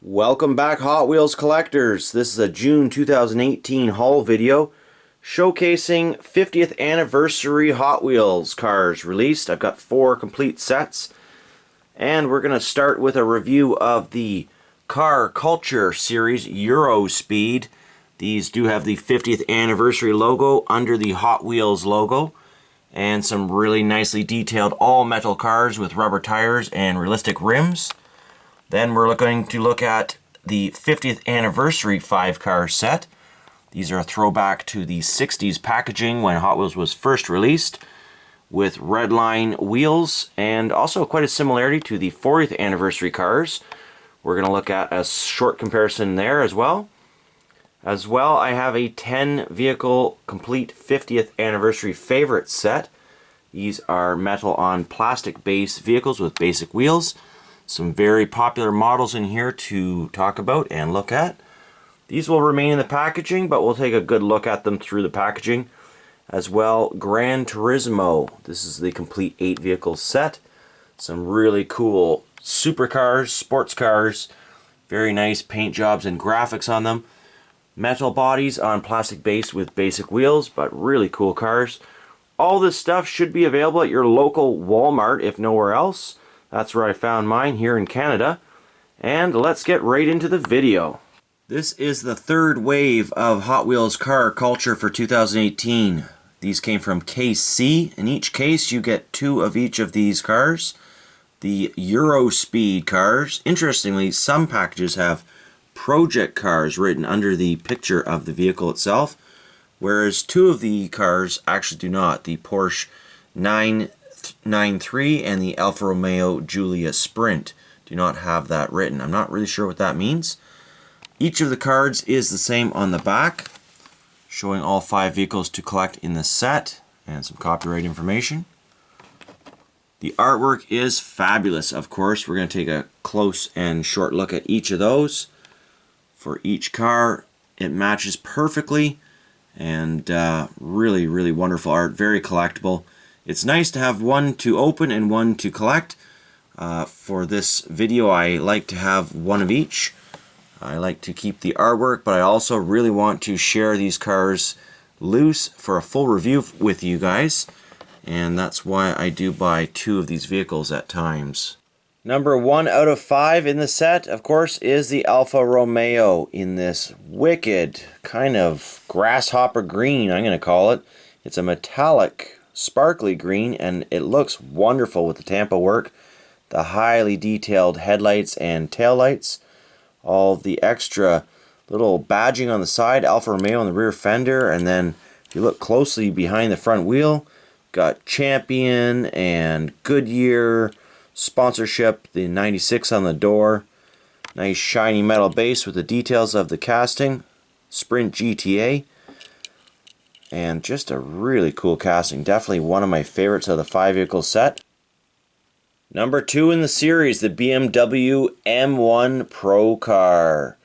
Welcome back, Hot Wheels collectors. This is a June 2018 haul video showcasing 50th anniversary Hot Wheels cars released. I've got 4 complete sets, and we're going to start with a review of the Car Culture Series Euro Speed. These do have the 50th anniversary logo under the Hot Wheels logo, and some really nicely detailed all-metal cars with rubber tires and realistic rims. Then we're going to look at the 50th anniversary 5-car set. These are a throwback to the 60s packaging when Hot Wheels was first released, with red line wheels, and also quite a similarity to the 40th anniversary cars. We're going to look at a short comparison there as well. I have a 10 vehicle complete 50th anniversary favorite set. These are metal on plastic base vehicles with basic wheels. Some very popular models in here to talk about and look at. These will remain in the packaging, but we'll take a good look at them through the packaging. As well, Gran Turismo. This is the complete 8 vehicle set. Some really cool supercars, sports cars. Very nice paint jobs and graphics on them. Metal bodies on plastic base with basic wheels, but really cool cars. All this stuff should be available at your local Walmart, if nowhere else. That's where I found mine here in Canada. And let's get right into the video. This is the 3rd wave of Hot Wheels car culture for 2018. These came from Case C. In each case you get 2 of each of these cars. The Euro Speed cars. Interestingly, some packages have Project Cars written under the picture of the vehicle itself, whereas 2 of the cars actually do not. The Porsche 993 and the Alfa Romeo Giulia Sprint do not have that written. I'm not really sure what that means. Each of the cards is the same on the back, showing all 5 vehicles to collect in the set and some copyright information. The artwork is fabulous, of course. We're going to take a close and short look at each of those. For each car, it matches perfectly, and really, really wonderful art, very collectible. It's nice to have one to open and one to collect. For this video, I like to have one of each. I like to keep the artwork, but I also really want to share these cars loose for a full review with you guys. And that's why I do buy 2 of these vehicles at times. Number 1 out of 5 in the set, of course, is the Alfa Romeo in this wicked kind of grasshopper green, I'm going to call it. It's a metallic sparkly green, and it looks wonderful with the Tampa work, the highly detailed headlights and taillights, all the extra little badging on the side, Alfa Romeo on the rear fender, and then if you look closely behind the front wheel, got Champion and Goodyear sponsorship, the 96 on the door, nice shiny metal base with the details of the casting, Sprint GTA. And just a really cool casting. Definitely one of my favorites of the 5-vehicle set. Number 2 in the series, the BMW M1 Pro car.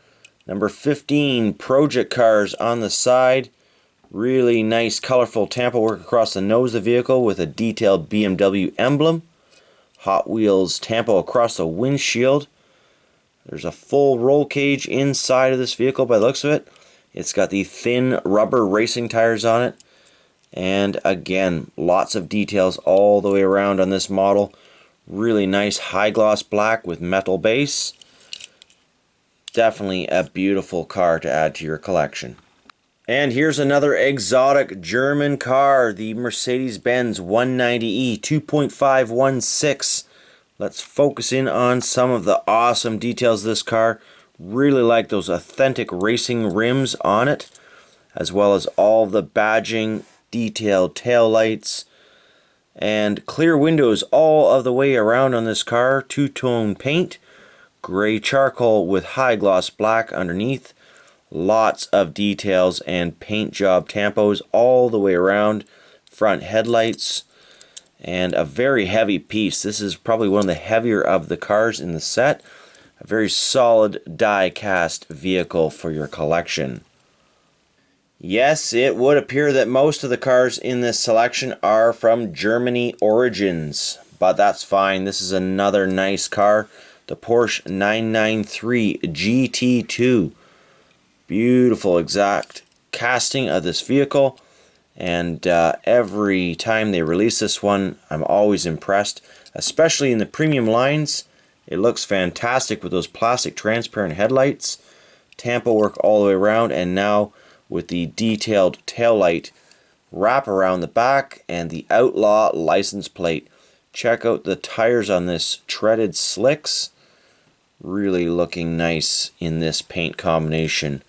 Number 15, Project Cars on the side. Really nice colorful Tampa work across the nose of the vehicle with a detailed BMW emblem. Hot Wheels Tampa across the windshield. There's a full roll cage inside of this vehicle by the looks of it. It's got the thin rubber racing tires on it. And again, lots of details all the way around on this model. Really nice high gloss black with metal base. Definitely a beautiful car to add to your collection. And here's another exotic German car, the Mercedes-Benz 190e 2.516. Let's focus in on some of the awesome details of this car. Really like those authentic racing rims on it, as well as all the badging, detailed tail lights, and clear windows all of the way around on this car. 2-tone paint, gray charcoal with high gloss black underneath. Lots of details and paint job tampos all the way around. Front headlights, and a very heavy piece. This is probably one of the heavier of the cars in the set. A very solid die-cast vehicle for your collection. Yes, it would appear that most of the cars in this selection are from Germany origins, but that's fine. This is another nice car. the Porsche 993 GT2. Beautiful exact casting of this vehicle, and every time they release this one, I'm always impressed, especially in the premium lines. It looks fantastic with those plastic transparent headlights, tampo work all the way around, and now with the detailed taillight wrap around the back and the Outlaw license plate. Check out the tires on this treaded slicks. Really looking nice in this paint combination.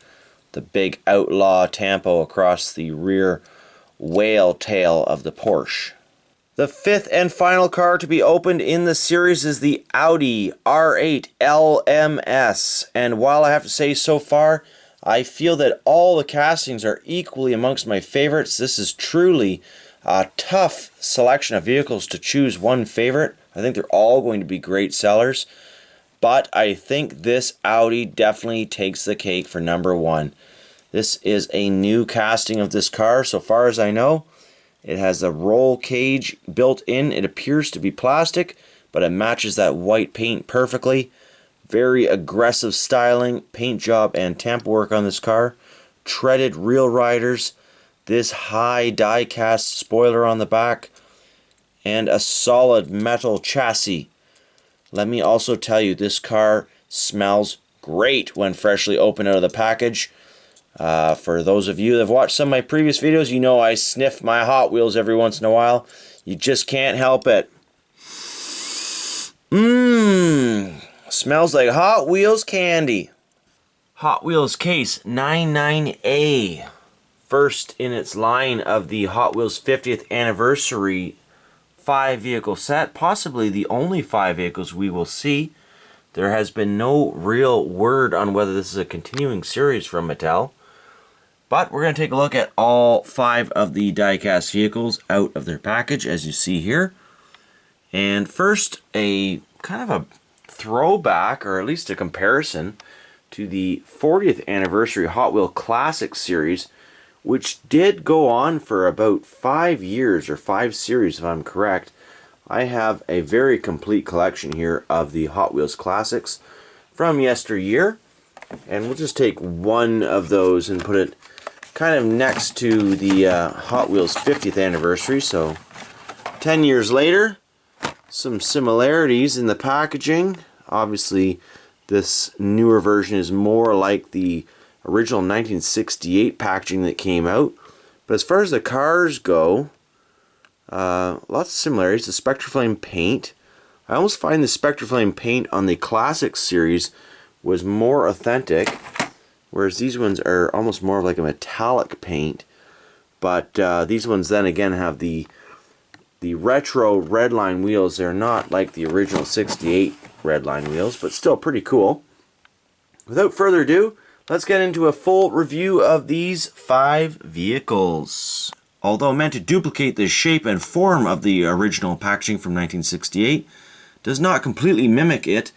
The big Outlaw tampo across the rear whale tail of the Porsche. The fifth and final car to be opened in the series is the Audi R8 LMS. And while I have to say so far, I feel that all the castings are equally amongst my favorites. This is truly a tough selection of vehicles to choose one favorite. I think they're all going to be great sellers. But I think this Audi definitely takes the cake for number one. This is a new casting of this car, so far as I know. It has a roll cage built in. It appears to be plastic, but it matches that white paint perfectly. Very aggressive styling, paint job, and tampo work on this car. Treaded real riders. This high die cast spoiler on the back. And a solid metal chassis. Let me also tell you, this car smells great when freshly opened out of the package. For those of you that have watched some of my previous videos, you know I sniff my Hot Wheels every once in a while. You just can't help it. Smells like Hot Wheels candy. Hot Wheels Case 99A. First in its line of the Hot Wheels 50th anniversary 5-vehicle set. Possibly the only 5 vehicles we will see. There has been no real word on whether this is a continuing series from Mattel. But we're going to take a look at all 5 of the die-cast vehicles out of their package, as you see here. And first, a kind of a throwback, or at least a comparison, to the 40th anniversary Hot Wheel Classic series, which did go on for about 5 years, or 5 series if I'm correct. I have a very complete collection here of the Hot Wheels Classics from yesteryear. And we'll just take one of those and put it kind of next to the Hot Wheels 50th anniversary. So 10 years later, some similarities in the packaging. Obviously, this newer version is more like the original 1968 packaging that came out. But as far as the cars go, lots of similarities. The Spectraflame paint. I almost find the Spectraflame paint on the Classic series was more authentic, whereas these ones are almost more of like a metallic paint. But these ones then again have the retro redline wheels. They're not like the original 68 redline wheels, but still pretty cool. Without further ado, let's get into a full review of these 5 vehicles. Although meant to duplicate the shape and form of the original packaging from 1968, does not completely mimic it,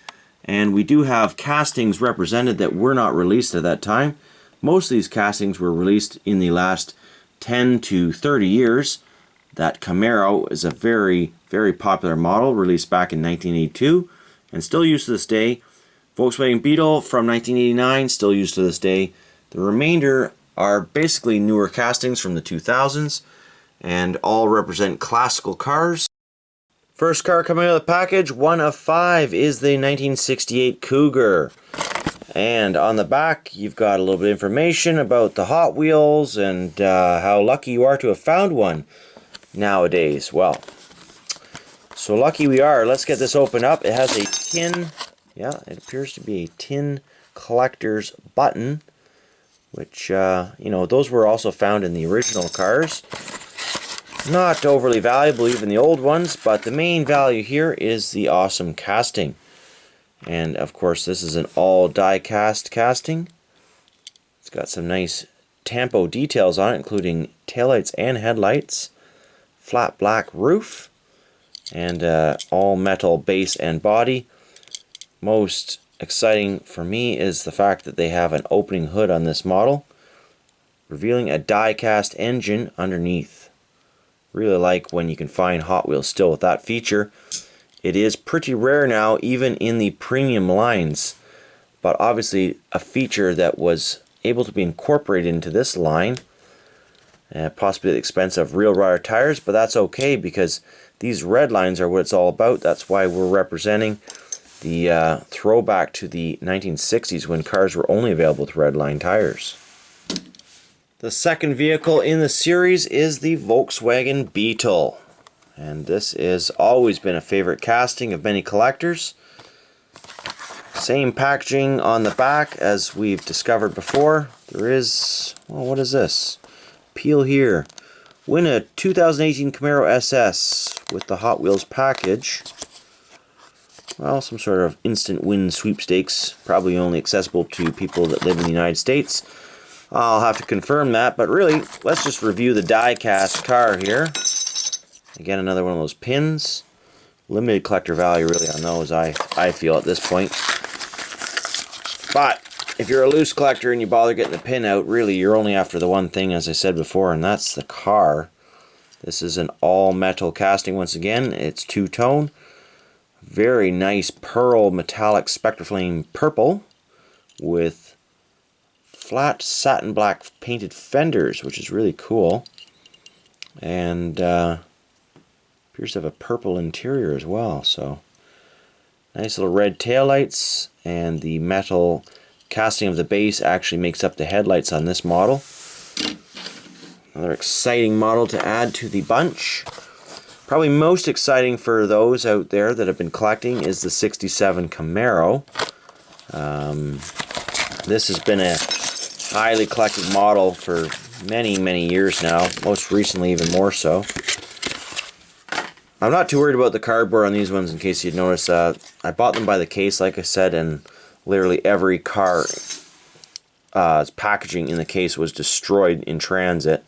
and we do have castings represented that were not released at that time. Most of these castings were released in the last 10 to 30 years. That Camaro is a very, very popular model, released back in 1982, and still used to this day. Volkswagen Beetle from 1989, still used to this day. The remainder are basically newer castings from the 2000s, and all represent classical cars. First car coming out of the package, one of 5, is the 1968 Cougar. And on the back, you've got a little bit of information about the Hot Wheels and how lucky you are to have found one nowadays. Well, so lucky we are. Let's get this opened up. It has a tin, yeah, it appears to be a tin collector's button, which, you know, those were also found in the original cars. Not overly valuable, even the old ones, but the main value here is the awesome casting. And of course, this is an all die-cast casting. It's got some nice tampo details on it, including taillights and headlights, flat black roof, and all metal base and body. Most exciting for me is the fact that they have an opening hood on this model, revealing a die-cast engine underneath. Really like when you can find Hot Wheels still with that feature. It is pretty rare now, even in the premium lines, but obviously a feature that was able to be incorporated into this line, possibly at the expense of real rubber tires, but that's okay because these red lines are what it's all about. That's why we're representing the throwback to the 1960s when cars were only available with red line tires. The second vehicle in the series is the Volkswagen Beetle, and this has always been a favorite casting of many collectors. Same packaging on the back as we've discovered before. There is, well, what is this? Peel here. Win a 2018 Camaro SS with the Hot Wheels package. Well, some sort of instant win sweepstakes, probably only accessible to people that live in the United States. I'll have to confirm that, but really, let's just review the die-cast car here. Again, another one of those pins. Limited collector value really on those, I feel, at this point. But if you're a loose collector and you bother getting the pin out, really you're only after the one thing, as I said before, and that's the car. This is an all-metal casting once again. It's two-tone. Very nice pearl metallic Spectraflame purple with flat satin black painted fenders, which is really cool. And appears to have a purple interior as well, so nice little red taillights, and the metal casting of the base actually makes up the headlights on this model. Another exciting model to add to the bunch. Probably most exciting for those out there that have been collecting is the 67 Camaro. This has been a highly collected model for many years now, most recently even more so. I'm not too worried about the cardboard on these ones, in case you'd notice. I bought them by the case, like I said, and literally every car's packaging in the case was destroyed in transit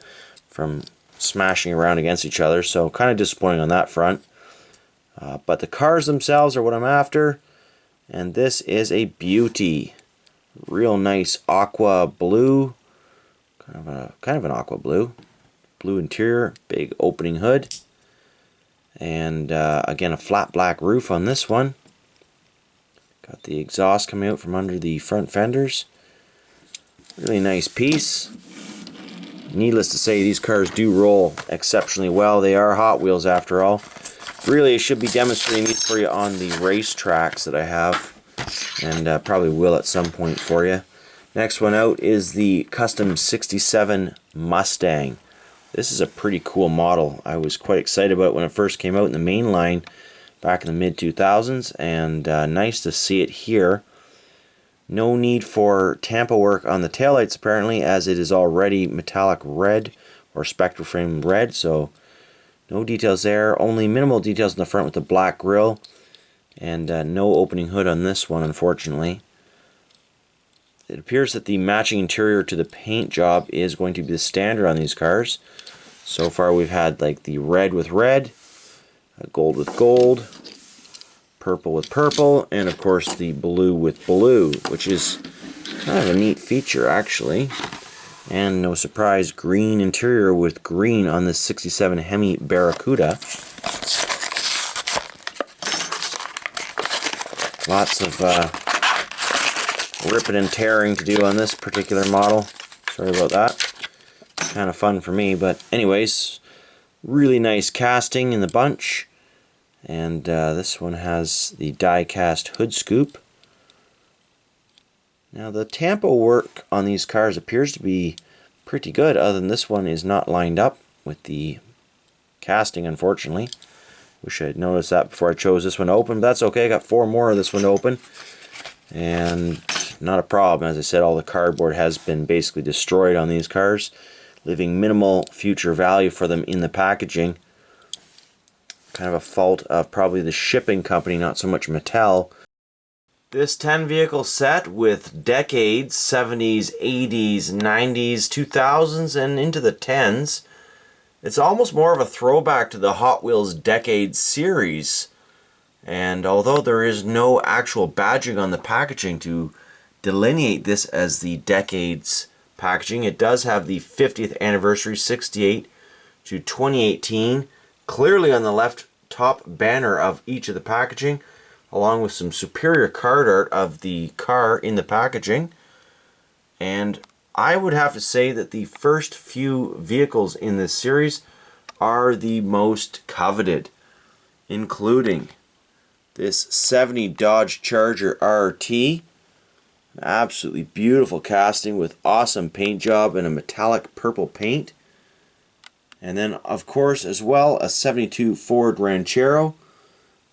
from smashing around against each other, so kind of disappointing on that front. But the cars themselves are what I'm after, and this is a beauty. Real nice aqua blue, kind of an aqua blue interior, big opening hood. And again, a flat black roof on this one. Got the exhaust coming out from under the front fenders. Really nice piece. Needless to say, these cars do roll exceptionally well. They are Hot Wheels after all. Really, I should be demonstrating these for you on the race tracks that I have, and probably will at some point for you. Next one out is the custom 67 Mustang. This is a pretty cool model. I was quite excited about it when it first came out in the main line back in the mid-2000s, and nice to see it here. No need for tampo work on the taillights apparently, as it is already metallic red or Spectraflame red, so no details there. Only minimal details in the front with the black grille, and no opening hood on this one, unfortunately. It appears that the matching interior to the paint job is going to be the standard on these cars. So far we've had like the red with red, gold with gold, purple with purple, and of course the blue with blue, which is kind of a neat feature actually. And no surprise, green interior with green on this 67 Hemi Barracuda. Lots of ripping and tearing to do on this particular model. Sorry about that. Kind of fun for me, but anyways, really nice casting in the bunch. And this one has the die-cast hood scoop. Now the tampo work on these cars appears to be pretty good, other than this one is not lined up with the casting, unfortunately. Wish I had noticed that before I chose this one to open, but that's okay. I got 4 more of this one to open, and not a problem. As I said, all the cardboard has been basically destroyed on these cars, leaving minimal future value for them in the packaging. Kind of a fault of probably the shipping company, not so much Mattel. This 10 vehicle set with decades, 70s, 80s, 90s, 2000s, and into the 10s. It's almost more of a throwback to the Hot Wheels Decades series. And although there is no actual badging on the packaging to delineate this as the Decades packaging, it does have the 50th anniversary 68 to 2018 clearly on the left top banner of each of the packaging, along with some superior card art of the car in the packaging. And I would have to say that the first few vehicles in this series are the most coveted, including this 70 Dodge Charger RT. An absolutely beautiful casting with awesome paint job and a metallic purple paint. And then, of course, as well, a 72 Ford Ranchero.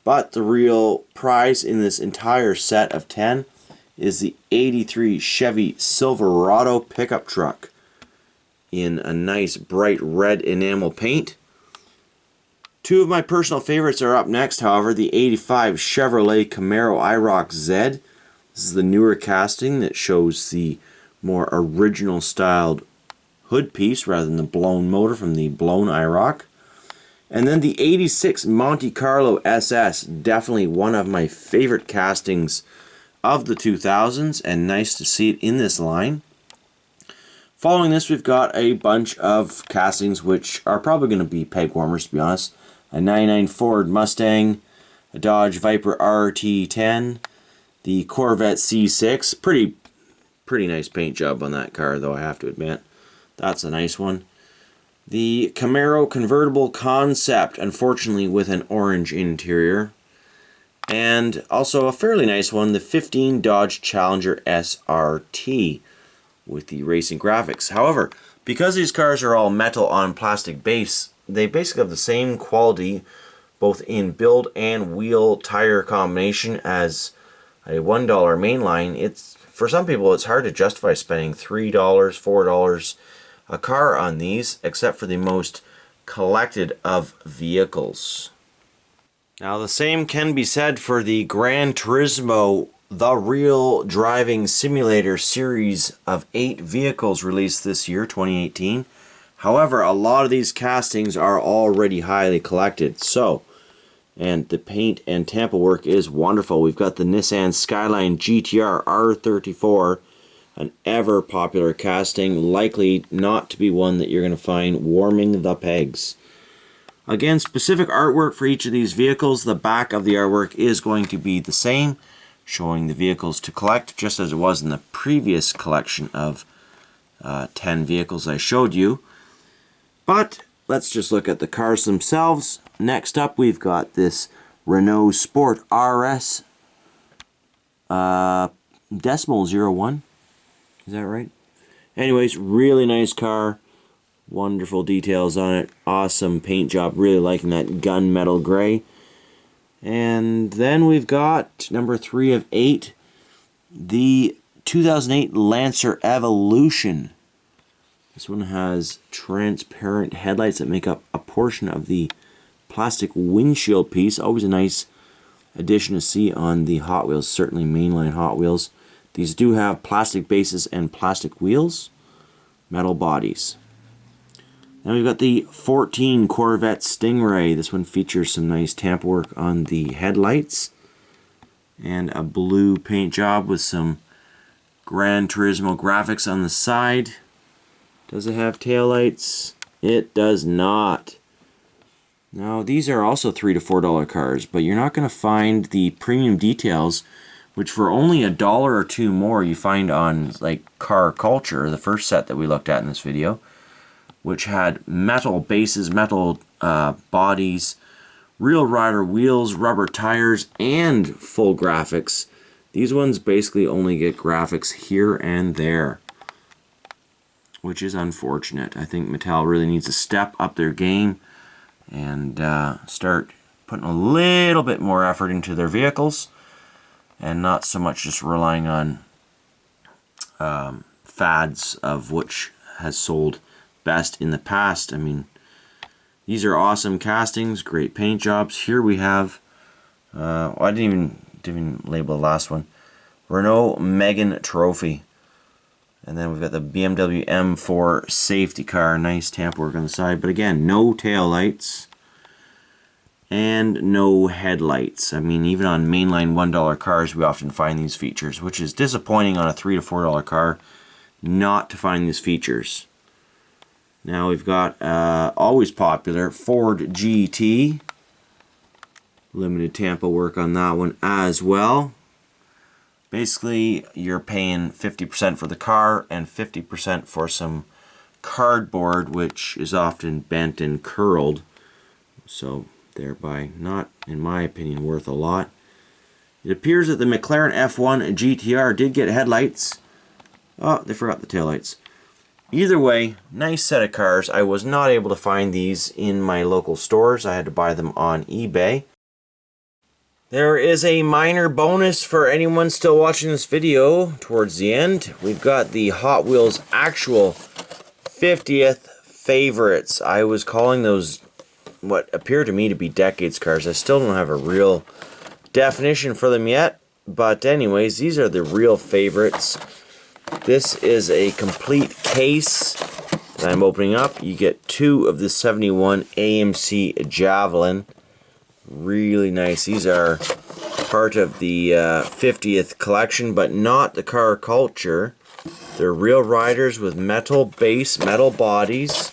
But the real prize in this entire set of 10 is the 83 Chevy Silverado pickup truck in a nice bright red enamel paint. Two of my personal favorites are up next, however, the 85 Chevrolet Camaro IROC Z. This is the newer casting that shows the more original styled hood piece rather than the blown motor from the blown IROC. And then the 86 Monte Carlo SS, definitely one of my favorite castings of the 2000s, and nice to see it in this line. Following this, we've got a bunch of castings which are probably going to be peg warmers, to be honest. A 99 Ford Mustang, a Dodge Viper RT10, the Corvette C6. Pretty nice paint job on that car, though, I have to admit. That's a nice one. The Camaro convertible concept, unfortunately with an orange interior. And also a fairly nice one, the 15 Dodge Challenger SRT with the racing graphics. However, because these cars are all metal on plastic base, they basically have the same quality both in build and wheel tire combination as a $1 mainline. It's, for some people, it's hard to justify spending $3, $4 a car on these, except for the most collected of vehicles. Now, the same can be said for the Gran Turismo, the Real Driving Simulator series of 8 vehicles released this year, 2018. However, a lot of these castings are already highly collected. So, and the paint and tampa work is wonderful. We've got the Nissan Skyline GTR R34, an ever popular casting, likely not to be one that you're going to find warming the pegs. Again, specific artwork for each of these vehicles. The back of the artwork is going to be the same, showing the vehicles to collect, just as it was in the previous collection of 10 vehicles I showed you. But let's just look at the cars themselves. Next up, we've got this Renault Sport R.S.01. Is that right? Anyways, really nice car. Wonderful details on it. Awesome paint job. Really liking that gunmetal gray. And then we've got number 3 of 8, the 2008 Lancer Evolution. This one has transparent headlights that make up a portion of the plastic windshield piece. Always a nice addition to see on the Hot Wheels, certainly mainline Hot Wheels. These do have plastic bases and plastic wheels, metal bodies. Now we've got the 14 Corvette Stingray. This one features some nice tampa work on the headlights and a blue paint job with some Gran Turismo graphics on the side. Does it have taillights? It does not. Now these are also $3 to $4 cars, but you're not going to find the premium details, which for only $1 or $2 more you find on like Car Culture, the first set that we looked at in this video, which had metal bases, metal bodies, real rider wheels, rubber tires, and full graphics. These ones basically only get graphics here and there, which is unfortunate. I think Mattel really needs to step up their game and start putting a little bit more effort into their vehicles and not so much just relying on fads of which has sold best in the past. I mean, these are awesome castings, great paint jobs. Here we have, I didn't even label the last one, Renault Megane Trophy. And then we've got the BMW M4 safety car, nice tampa work on the side. But again, no tail lights and no headlights. I mean, even on mainline $1 cars, we often find these features, which is disappointing on a $3 to $4 car not to find these features. Now we've got always popular Ford GT. Limited tampo work on that one as well. Basically, you're paying 50% for the car and 50% for some cardboard, which is often bent and curled, so thereby not, in my opinion, worth a lot. It appears that the McLaren F1 GTR did get headlights. Oh, they forgot the taillights. Either way, nice set of cars. I was not able to find these in my local stores. I had to buy them on eBay. There is a minor bonus for anyone still watching this video towards the end. We've got the Hot Wheels actual 50th favorites. I was calling those what appear to me to be decades cars. I still don't have a real definition for them yet. But anyways, these are the real favorites. This is a complete case that I'm opening up. You get 2 of the 71 AMC Javelin. Really nice. These are part of the 50th collection, but not the car culture. They're real riders with metal base, metal bodies.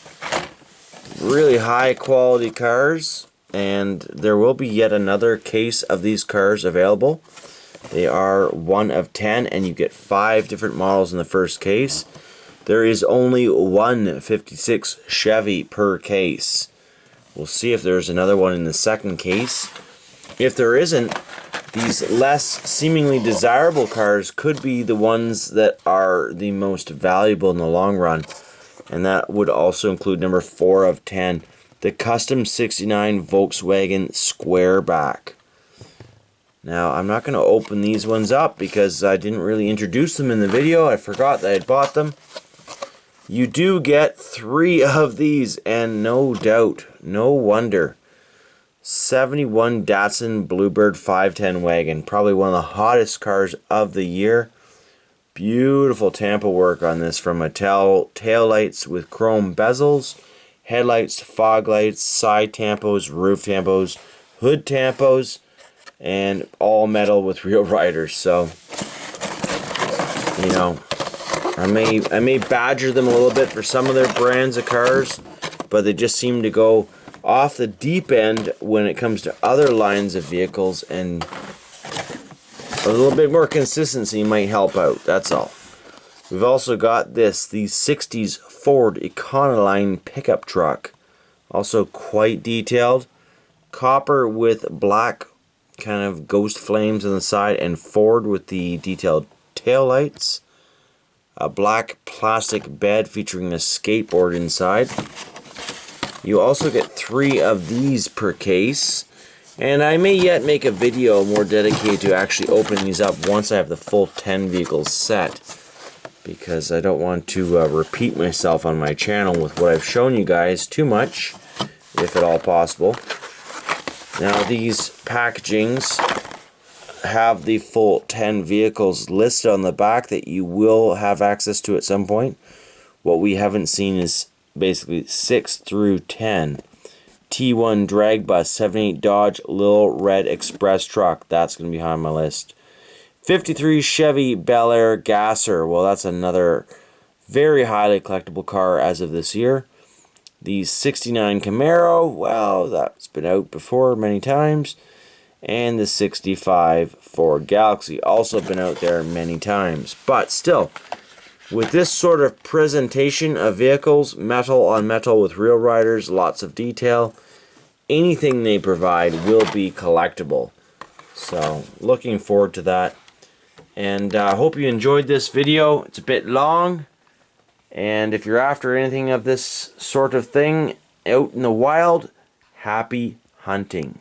Really high quality cars. And there will be yet another case of these cars available. They are 1 of 10, and you get 5 different models in the first case. There is only one 56 Chevy per case. We'll see if there's another one in the second case. If there isn't, these less seemingly desirable cars could be the ones that are the most valuable in the long run. And that would also include number 4 of 10, the Custom 69 Volkswagen Squareback. Now, I'm not going to open these ones up because I didn't really introduce them in the video. I forgot that I bought them. You do get 3 of these, and no doubt, no wonder. 71 Datsun Bluebird 510 wagon, probably one of the hottest cars of the year. Beautiful tampo work on this from Mattel. Tail lights with chrome bezels, headlights, fog lights, side tampos, roof tampos, hood tampos, and all metal with real riders. So, you know, I may badger them a little bit for some of their brands of cars, but they just seem to go off the deep end when it comes to other lines of vehicles, and a little bit more consistency might help out, that's all. We've also got the 60s Ford Econoline pickup truck, also quite detailed. Copper with black kind of ghost flames on the side, and Ford with the detailed tail lights. A black plastic bed featuring a skateboard inside. You also get 3 of these per case, and I may yet make a video more dedicated to actually opening these up once I have the full 10 vehicles set, because I don't want to repeat myself on my channel with what I've shown you guys too much, if at all possible. Now, these packagings have the full 10 vehicles listed on the back that you will have access to at some point. What we haven't seen is basically 6 through 10. T1 drag bus, 78 Dodge Little Red Express truck. That's going to be high on my list. 53 Chevy Bel Air Gasser. Well, that's another very highly collectible car as of this year. The 69 Camaro. Well, that's been out before many times. And the 65 Ford Galaxy, also been out there many times. But still, with this sort of presentation of vehicles, metal on metal with real riders, lots of detail, anything they provide will be collectible. So, looking forward to that. And I hope you enjoyed this video. It's a bit long. And if you're after anything of this sort of thing out in the wild, happy hunting.